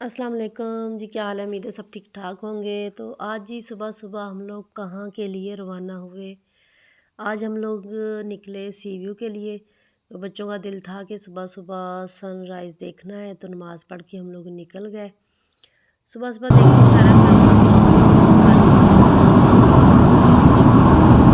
अस्सलाम वालेकुम जी। क्या हाल है? उम्मीद है सब ठीक ठाक होंगे। तो आज ही सुबह सुबह हम लोग कहाँ के लिए रवाना हुए। आज हम लोग निकले सी व्यू के लिए। तो बच्चों का दिल था कि सुबह सुबह सनराइज़ देखना है, तो नमाज़ पढ़ के हम लोग निकल गए। सुबह सुबह देखें शारा फैसल कितनी खाली है, साफ़ सुथरी है, कुछ भी नहीं है।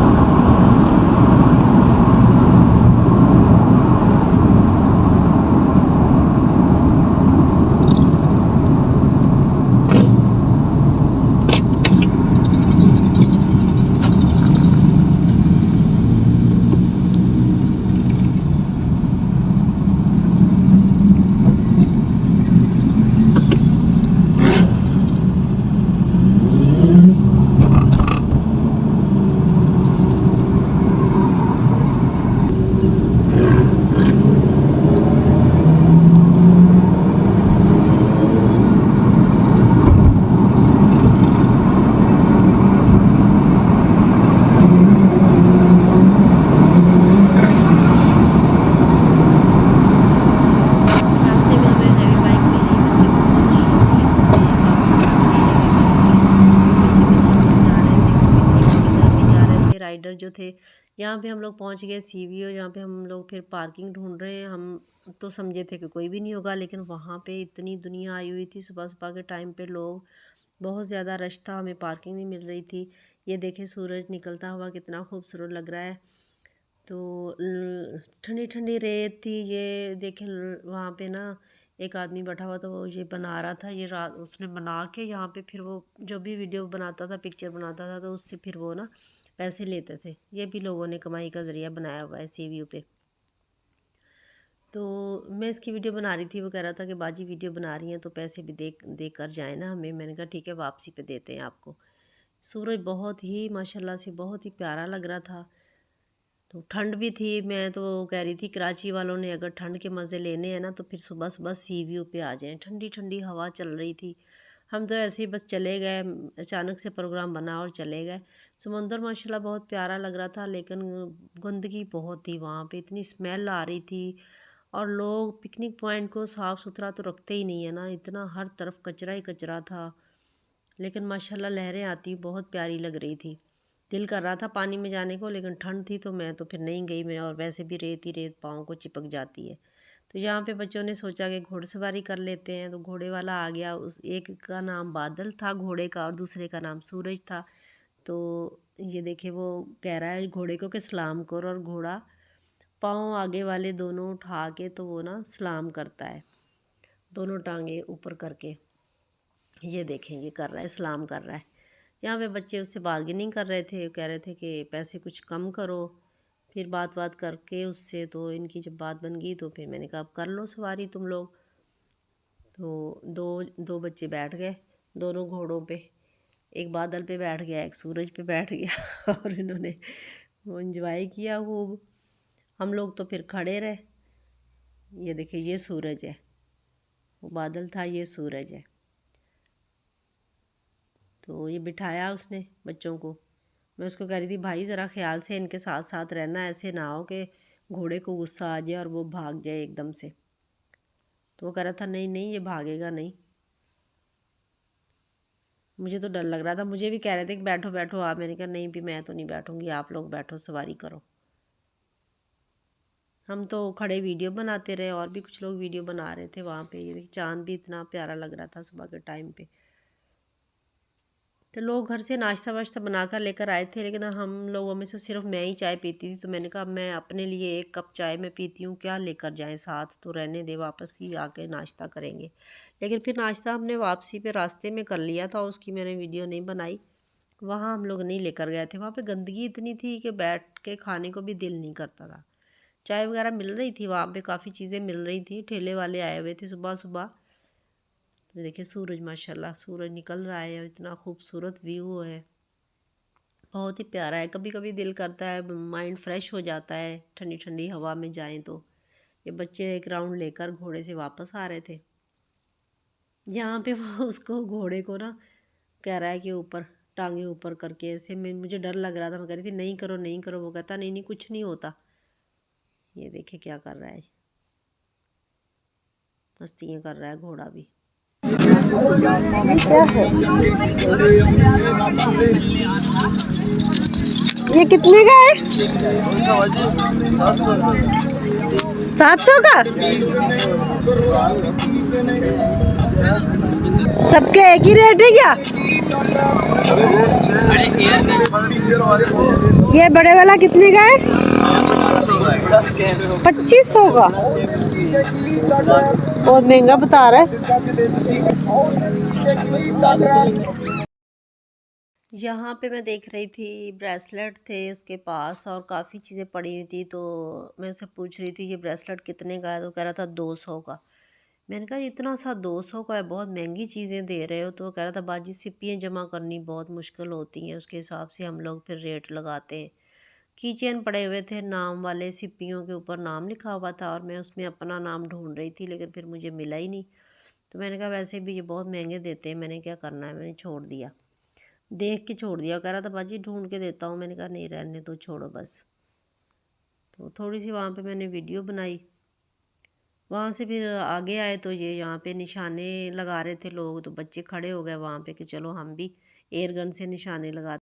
रास्ते में हमें हैवी बाइक मिली। बच्चे बहुत शौकीन होते हैं ख़ास कर लड़के हैवी बाइक के। तो पीछे पीछे हम लोग जा रहे थे, वो भी सी व्यू की तरफ ही जा रहे थे। राइडर जो थे, यहाँ पे हम लोग पहुँच गए सी व्यू। यहाँ पे हम लोग फिर पार्किंग ढूंढ रहे हैं। हम तो समझे थे कि कोई भी नहीं होगा, लेकिन वहाँ पे इतनी दुनिया आई हुई थी। सुबह सुबह के टाइम पे लोग बहुत ज़्यादा रश था, हमें पार्किंग नहीं मिल रही थी। ये देखें सूरज निकलता हुआ कितना खूबसूरत लग रहा है। तो ठंडी ठंडी रेत थी। ये देखें वहाँ पे ना एक आदमी बैठा हुआ था, वो ये बना रहा था। ये रात उसने बना के यहाँ पे फिर वो जो भी वीडियो बनाता था, पिक्चर बनाता था, तो उससे फिर वो ना पैसे लेते थे। ये भी लोगों ने कमाई का ज़रिया बनाया हुआ है सी व्यू पे। तो मैं इसकी वीडियो बना रही थी, वो कह रहा था कि बाजी वीडियो बना रही हैं तो पैसे भी दे कर जाए ना हमें। मैंने कहा ठीक है, वापसी पे देते हैं आपको। सूरज बहुत ही माशाल्लाह से बहुत ही प्यारा लग रहा था। तो ठंड भी थी। मैं तो कह रही थी कराची वालों ने अगर ठंड के मज़े लेने हैं ना, तो फिर सुबह सुबह सी व्यू पे आ जाएं। ठंडी ठंडी हवा चल रही थी। हम तो ऐसे ही बस चले गए, अचानक से प्रोग्राम बना और चले गए। समुंदर माशाल्लाह बहुत प्यारा लग रहा था, लेकिन गंदगी बहुत थी वहाँ पे, इतनी स्मेल आ रही थी। और लोग पिकनिक पॉइंट को साफ़ सुथरा तो रखते ही नहीं है ना, इतना हर तरफ कचरा ही कचरा था। लेकिन माशाल्लाह लहरें आती बहुत प्यारी लग रही थी। दिल कर रहा था पानी में जाने को, लेकिन ठंड थी तो मैं तो फिर नहीं गई। मैं और वैसे भी रेत ही रेत पाँव को चिपक जाती है। तो यहाँ पे बच्चों ने सोचा कि घुड़सवारी कर लेते हैं, तो घोड़े वाला आ गया। उस एक का नाम बादल था घोड़े का, और दूसरे का नाम सूरज था। तो ये देखिए वो कह रहा है घोड़े को कि सलाम करो, और घोड़ा पाँव आगे वाले दोनों उठा के तो वो ना सलाम करता है, दोनों टांगे ऊपर करके। ये देखें ये कर रहा है, सलाम कर रहा है। यहाँ पे बच्चे उससे बार्गेनिंग कर रहे थे, कह रहे थे कि पैसे कुछ कम करो। फिर बात करके उससे तो इनकी जब बात बन गई, तो फिर मैंने कहा अब कर लो सवारी तुम लोग। तो दो दो बच्चे बैठ गए दोनों घोड़ों पे। एक बादल पे बैठ गया, एक सूरज पे बैठ गया और इन्होंने वो इंजॉय किया खूब। हम लोग तो फिर खड़े रहे। ये देखिए ये सूरज है, वो बादल था, ये सूरज है। तो ये बिठाया उसने बच्चों को। मैं उसको कह रही थी भाई ज़रा ख्याल से इनके साथ साथ रहना, ऐसे ना हो कि घोड़े को गुस्सा आ जाए और वो भाग जाए एकदम से। तो वो कह रहा था नहीं नहीं ये भागेगा नहीं। मुझे तो डर लग रहा था, मुझे भी कह रहे थे कि बैठो बैठो आप। मैंने कहा नहीं भी मैं तो नहीं बैठूंगी, आप लोग बैठो सवारी करो। हम तो खड़े वीडियो बनाते रहे, और भी कुछ लोग वीडियो बना रहे थे वहाँ पे। ये देखिए चाँद भी इतना प्यारा लग रहा था सुबह के टाइम पे। तो लोग घर से नाश्ता वाश्ता बना कर लेकर आए थे, लेकिन हम लोगों में से सिर्फ मैं ही चाय पीती थी। तो मैंने कहा मैं अपने लिए एक कप चाय मैं पीती हूँ, क्या लेकर जाएं साथ, तो रहने दे, वापस ही आके नाश्ता करेंगे। लेकिन फिर नाश्ता हमने वापसी पे रास्ते में कर लिया था, उसकी मैंने वीडियो नहीं बनाई। वहाँ हम लोग नहीं लेकर गए थे, वहाँ पे गंदगी इतनी थी कि बैठ के खाने को भी दिल नहीं करता था। चाय वगैरह मिल रही थी वहाँ पे, काफ़ी चीज़ें मिल रही थी, ठेले वाले आए हुए थे सुबह सुबह। तो देखिए सूरज माशाल्लाह सूरज निकल रहा है, इतना खूबसूरत व्यू है, बहुत ही प्यारा है। कभी कभी दिल करता है, माइंड फ्रेश हो जाता है ठंडी ठंडी हवा में जाएं तो। ये बच्चे एक राउंड लेकर घोड़े से वापस आ रहे थे। यहाँ पे वो उसको घोड़े को ना कह रहा है कि ऊपर टांगे ऊपर करके ऐसे में, मुझे डर लग रहा था। मैं कह रही थी नहीं करो नहीं करो, वो कहता नहीं नहीं कुछ नहीं होता। ये देखे क्या कर रहा है, मस्तियाँ कर रहा है घोड़ा भी। ये क्या है? ये कितने का है? 700 का? सबके एक ही रेट है क्या? ये बड़े वाला कितने का है? 2500 का। बहुत महंगा बता रहा है। यहाँ पे मैं देख रही थी ब्रेसलेट थे उसके पास और काफ़ी चीज़ें पड़ी हुई थी, तो मैं उससे पूछ रही थी ये ब्रेसलेट कितने का है, तो कह रहा था 200 का। मैंने कहा इतना सा 200 का है, बहुत महंगी चीज़ें दे रहे हो। तो वो कह रहा था बाजी सिप्पियाँ जमा करनी बहुत मुश्किल होती हैं, उसके हिसाब से हम लोग फिर रेट लगाते हैं। की चेन पड़े हुए थे नाम वाले, सिप्पियों के ऊपर नाम लिखा हुआ था और मैं उसमें अपना नाम ढूंढ रही थी, लेकिन फिर मुझे मिला ही नहीं। तो मैंने कहा वैसे भी ये बहुत महंगे देते हैं, मैंने क्या करना है, मैंने छोड़ दिया, देख के छोड़ दिया। कह रहा था बाजी ढूंढ के देता हूँ, मैंने कहा नहीं रहने तो छोड़ो बस। तो थोड़ी सी वहाँ पे मैंने वीडियो बनाई। वहाँ से फिर आगे आए तो ये यहाँ पे निशाने लगा रहे थे लोग, तो बच्चे खड़े हो गए वहाँ पे कि चलो हम भी एयर गन से निशाने लगा